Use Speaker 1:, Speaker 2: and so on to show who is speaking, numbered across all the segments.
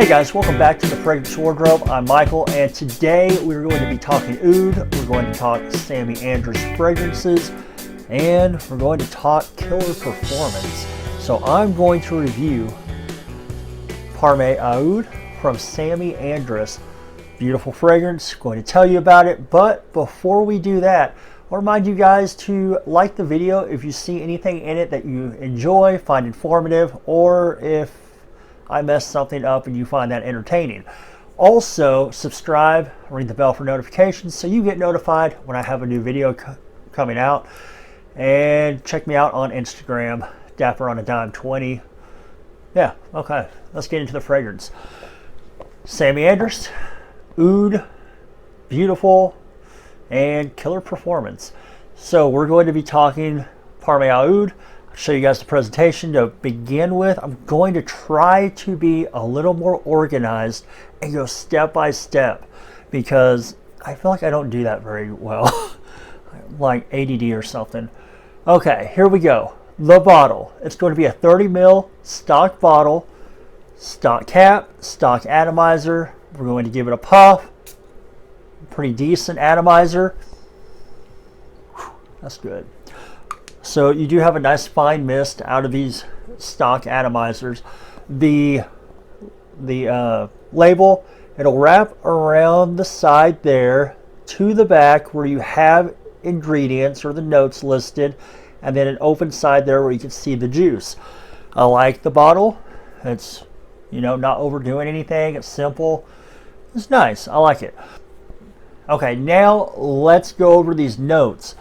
Speaker 1: Hey guys, welcome back to the Fragrance Wardrobe. I'm Michael, and today we're going to be talking oud, we're going to talk Samy Andraus fragrances, and we're going to talk killer performance. So I'm going to review Parme Aoud from Samy Andraus. Beautiful fragrance, going to tell you about it, but before we do that, I want to remind you guys to like the video if you see anything in it that you enjoy, find informative, or if I messed something up and you find that entertaining. Also, subscribe, ring the bell for notifications so you get notified when I have a new video coming out. And check me out on Instagram, DapperOnADime20. Yeah, okay, let's get into the fragrance. Samy Andraus, oud, beautiful, and killer performance. So we're going to be talking Parme Aoud. I'll show you guys the presentation to begin with. I'm going to try to be a little more organized and go step by step because I feel like I don't do that very well. Like ADD or something. Okay, here we go. The bottle. It's going to be a 30 ml stock bottle, stock cap, stock atomizer. We're going to give it a puff. Pretty decent atomizer. Whew, that's good. So you do have a nice fine mist out of these stock atomizers. The label, it'll wrap around the side there to the back where you have ingredients or the notes listed, and then an open side there where you can see the juice. I like the bottle. It's, you know, not overdoing anything. It's simple. It's nice. I like it. Okay, now let's go over these notes.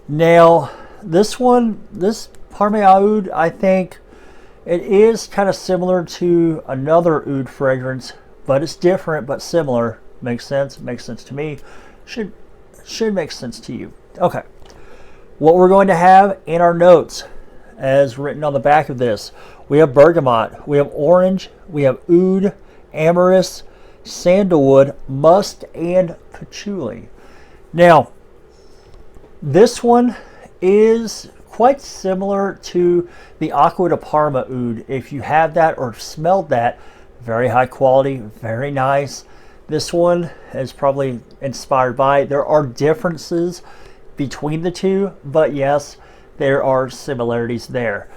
Speaker 1: Now, this Parme Aoud, I think it is kind of similar to another oud fragrance, but it's different but similar. Makes sense? Makes sense to me. Should make sense to you. Okay. What we're going to have in our notes, as written on the back of this, we have bergamot, we have orange, we have oud, amyris, sandalwood, musk, and patchouli. Now, this one is quite similar to the Acqua di Parma oud. If you have that or smelled that, very high quality, very nice. This one is probably inspired by. There are differences between the two, but yes, there are similarities there.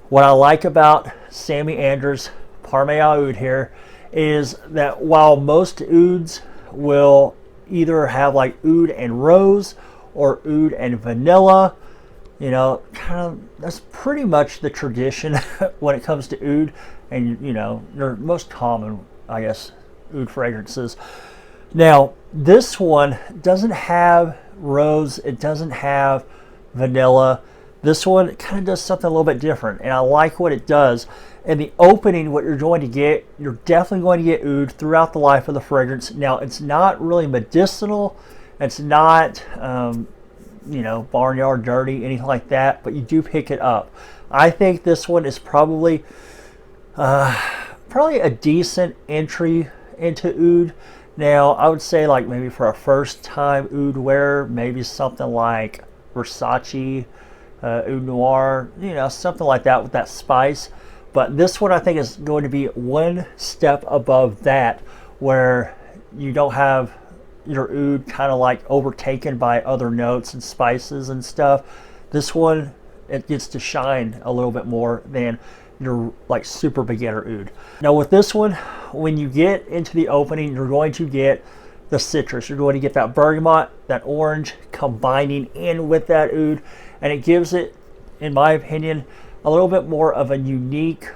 Speaker 1: What I like about Samy Andraus Parme Aoud here is that while most ouds will either have like oud and rose or oud and vanilla, you know, kind of that's pretty much the tradition when it comes to oud, and you know, they're most common, I guess, oud fragrances. Now, this one doesn't have rose, it doesn't have vanilla. This one kind of does something a little bit different, and I like what it does. In the opening, what you're going to get, you're definitely going to get oud throughout the life of the fragrance. Now, it's not really medicinal. It's not, you know, barnyard dirty, anything like that, but you do pick it up. I think this one is probably a decent entry into oud. Now, I would say like maybe for a first time oud wearer, maybe something like Versace, oud noir, you know, something like that with that spice. But this one I think is going to be one step above that, where you don't have your oud kind of like overtaken by other notes and spices and stuff. This one, it gets to shine a little bit more than your like super beginner oud. Now with this one, when you get into the opening, you're going to get the citrus. You're going to get that bergamot, that orange combining in with that oud, and it gives it, in my opinion, a little bit more of a unique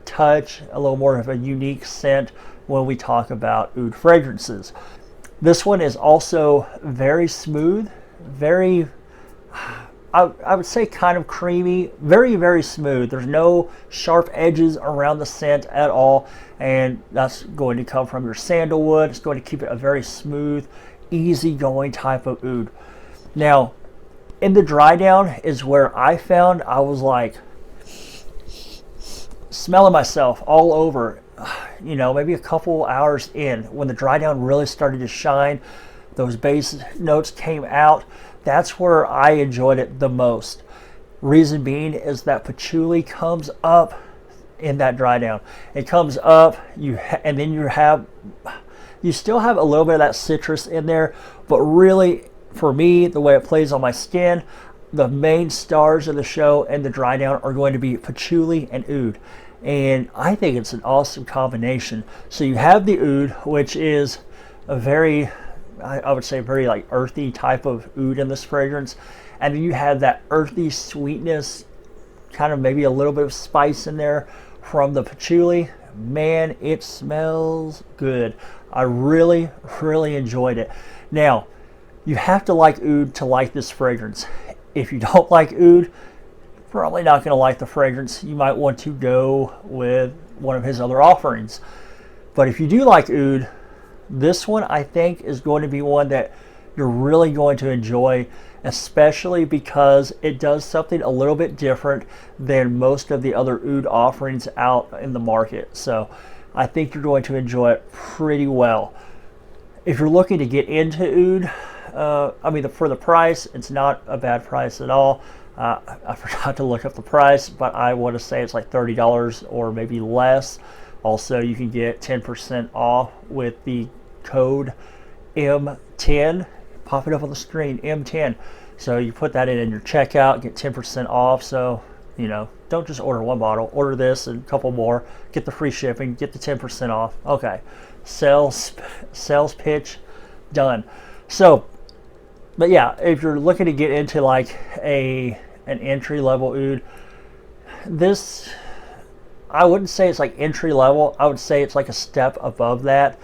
Speaker 1: touch, a little more of a unique scent when we talk about oud fragrances. This one is also very smooth, very, I would say kind of creamy, very, very smooth. There's no sharp edges around the scent at all, and that's going to come from your sandalwood. It's going to keep it a very smooth, easygoing type of oud. Now, in the dry down is where I found I was like smelling myself all over. You know, maybe a couple hours in, when the dry down really started to shine, those base notes came out. That's where I enjoyed it the most. Reason being is that patchouli comes up in that dry down. It comes up, and then you still have a little bit of that citrus in there, but really, for me, the way it plays on my skin, the main stars of the show and the dry down are going to be patchouli and oud. And I think it's an awesome combination. So you have the oud, which is a very, I would say, very like earthy type of oud in this fragrance. And then you have that earthy sweetness, kind of maybe a little bit of spice in there from the patchouli. Man, it smells good. I really, really enjoyed it. Now, you have to like oud to like this fragrance. If you don't like oud, probably not going to like the fragrance. You might want to go with one of his other offerings. But if you do like oud, this one I think is going to be one that you're really going to enjoy, especially because it does something a little bit different than most of the other oud offerings out in the market. So I think you're going to enjoy it pretty well. If you're looking to get into oud, I mean, for the price, it's not a bad price at all. I forgot to look up the price, but I want to say it's like $30 or maybe less. Also, you can get 10% off with the code M10. Pop it up on the screen, M10. So you put that in your checkout, get 10% off. So, you know, don't just order one bottle. Order this and a couple more. Get the free shipping. Get the 10% off. Okay. Sales pitch done. So, but yeah, if you're looking to get into like an entry level oud, this, I wouldn't say it's like entry level. I would say it's like a step above that.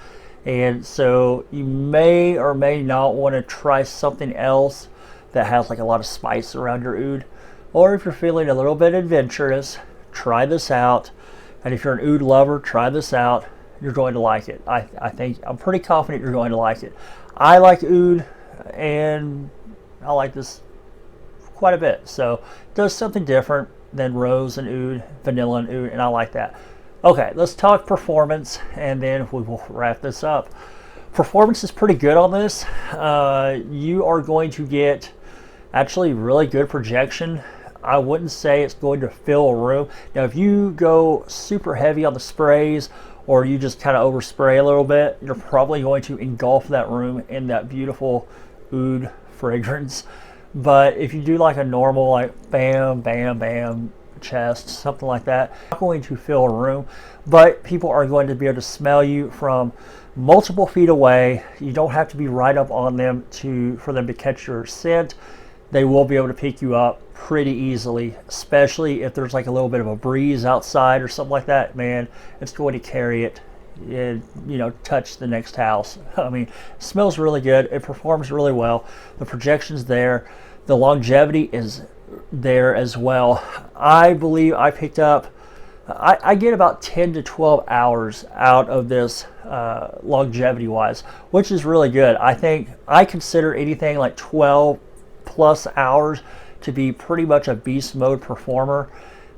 Speaker 1: And so you may or may not want to try something else that has like a lot of spice around your oud. Or if you're feeling a little bit adventurous, try this out. And if you're an oud lover, try this out. You're going to like it. I think, I'm pretty confident you're going to like it. I like oud, and I like this quite a bit. So it does something different than rose and oud, vanilla and oud, and I like that. Okay, let's talk performance, and then we will wrap this up. Performance is pretty good on this. You are going to get actually really good projection. I wouldn't say it's going to fill a room. Now, if you go super heavy on the sprays, or you just kind of overspray a little bit, you're probably going to engulf that room in that beautiful oud fragrance. But if you do like a normal, like bam, bam, bam chest, something like that, not going to fill a room, but people are going to be able to smell you from multiple feet away. You don't have to be right up on them for them to catch your scent. They will be able to pick you up pretty easily, especially if there's like a little bit of a breeze outside or something like that. Man, it's going to carry it and, you know, touch the next house. I mean, it smells really good. It performs really well. The projection's there. The longevity is there as well. I believe I picked up, I get about 10 to 12 hours out of this longevity wise, which is really good. I think I consider anything like 12 plus hours to be pretty much a beast mode performer,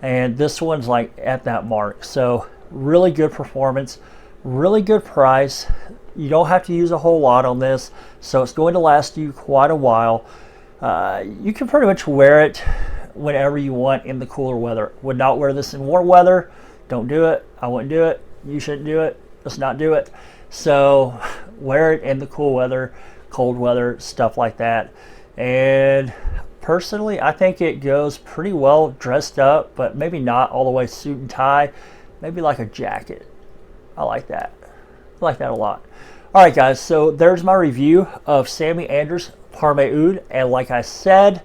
Speaker 1: and this one's like at that mark. So really good performance, really good price. You don't have to use a whole lot on this, so it's going to last you quite a while. You can pretty much wear it whenever you want in the cooler weather. Would not wear this in warm weather. Don't do it. I wouldn't do it. You shouldn't do it. Let's not do it. So wear it in the cool weather, cold weather, stuff like that. And personally, I think it goes pretty well dressed up, but maybe not all the way suit and tie. Maybe like a jacket. I like that. I like that a lot. All right, guys, so there's my review of Samy Andraus Parme Aoud. And like I said,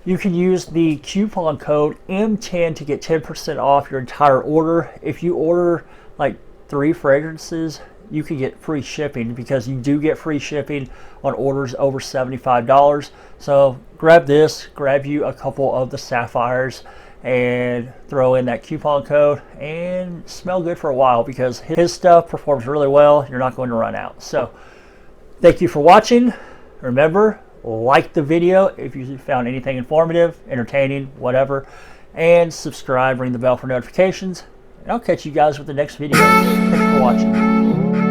Speaker 1: you can use the coupon code M10 to get 10% off your entire order. If you order like 3 fragrances, you can get free shipping, because you do get free shipping on orders over $75. So grab this, grab you a couple of the sapphires, and throw in that coupon code and smell good for a while, because his stuff performs really well. You're not going to run out. So thank you for watching. Remember, like the video if you found anything informative, entertaining, whatever, and subscribe, ring the bell for notifications, and I'll catch you guys with the next video. Thanks for watching.